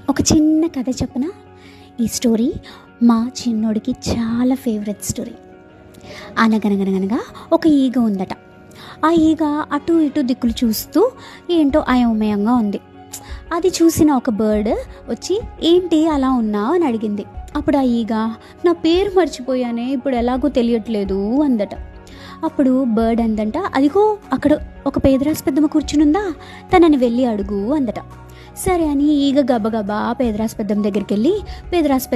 ఒక చిన్న కథ చెప్పనా. ఈ స్టోరీ మా చిన్నోడికి చాలా ఫేవరెట్ స్టోరీ. అనగనగనగనగా ఒక ఈగ ఉందట. ఆ ఈగ అటు ఇటు దిక్కులు చూస్తూ ఏంటో అయోమయంగా ఉంది. అది చూసిన ఒక బర్డ్ వచ్చి ఏంటి అలా ఉన్నావు అని అడిగింది. అప్పుడు ఆ ఈగ నా పేరు మర్చిపోయానే, ఇప్పుడు ఎలాగో తెలియట్లేదు అందట. అప్పుడు బర్డ్ అందంట, అదిగో అక్కడ ఒక పేదరాశి పెద్దమ్మ కూర్చునుందా, తనని వెళ్ళి అడుగు అందట. సరే అని ఈగ గబగబా పేదరాశి పెద్దమ్మ దగ్గరికి వెళ్ళి పేదరాశి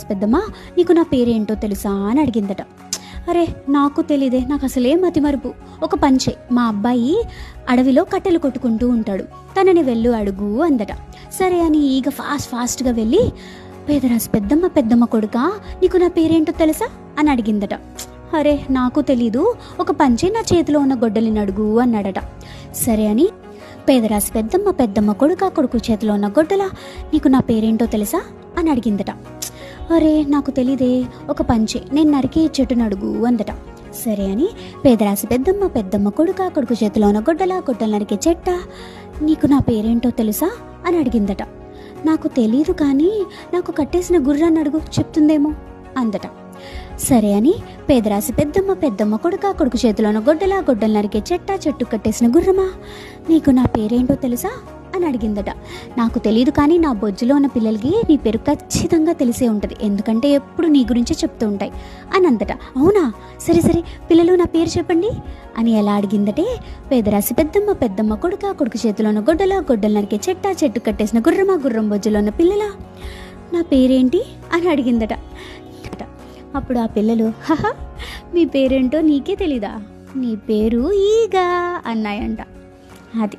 పెద్దమ్మ నీకు నా పేరేంటో తెలుసా అని అడిగిందట. అరే నాకు తెలీదే, నాకు అసలే మతిమరుపు. ఒక పంచే, మా అబ్బాయి అడవిలో కట్టెలు కొట్టుకుంటూ ఉంటాడు, తనని వెళ్ళు అడుగు అందట. సరే అని ఈగ ఫాస్ట్గా వెళ్ళి పేదరాశి పెద్దమ్మ కొడుకా నీకు నా పేరేంటో తెలుసా అని అడిగిందట. అరే నాకు తెలీదు, ఒక పంచే నా చేతిలో ఉన్న గొడ్డలిని అడుగు అన్నాడట. సరే అని పేదరాశి పెద్దమ్మ కొడుకు చేతిలో ఉన్న గొడ్డల నీకు నా పేరేంటో తెలుసా అని అడిగిందట. అరే నాకు తెలీదే, ఒక పంచే నేను నరికే చెట్టును అడుగు అందట. సరే అని పేదరాశి పెద్దమ్మ కొడుకు చేతిలో ఉన్న గొడ్డలు నరికే చెట్ట నీకు నా పేరేంటో తెలుసా అని అడిగిందట. నాకు తెలీదు, కానీ నాకు కట్టేసిన గుర్రాన్ని అడుగు, చెప్తుందేమో అందట. సరే అని పేదరాశి పెద్దమ్మ కొడుకు చేతిలో ఉన్న గొడ్డలు నరికే చెట్టు కట్టేసిన గుర్రమా నీకు నా పేరేంటో తెలుసా అని అడిగిందట. నాకు తెలియదు, కానీ నా బొజ్జులో ఉన్న పిల్లలకి నీ పేరు ఖచ్చితంగా తెలిసే ఉంటుంది, ఎందుకంటే ఎప్పుడు నీ గురించే చెప్తూ ఉంటాయి అని అందట. అవునా, సరే పిల్లలు నా పేరు చెప్పండి అని ఎలా అడిగిందటే, పేదరాశి పెద్దమ్మ కొడుకు చేతిలో ఉన్న గొడ్డలు నరికే చెట్టు కట్టేసిన గుర్రం బొజ్జులో ఉన్న పిల్లల నా పేరేంటి అని అడిగిందట. అప్పుడు ఆ పిల్లలు హహ మీ పేరేంటో నీకే తెలీదా, నీ పేరు ఈగ అన్నాయంట. అది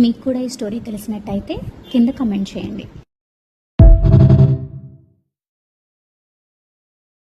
మీకు కూడా ఈ స్టోరీ తెలిసినట్టయితే కింద కమెంట్ చేయండి.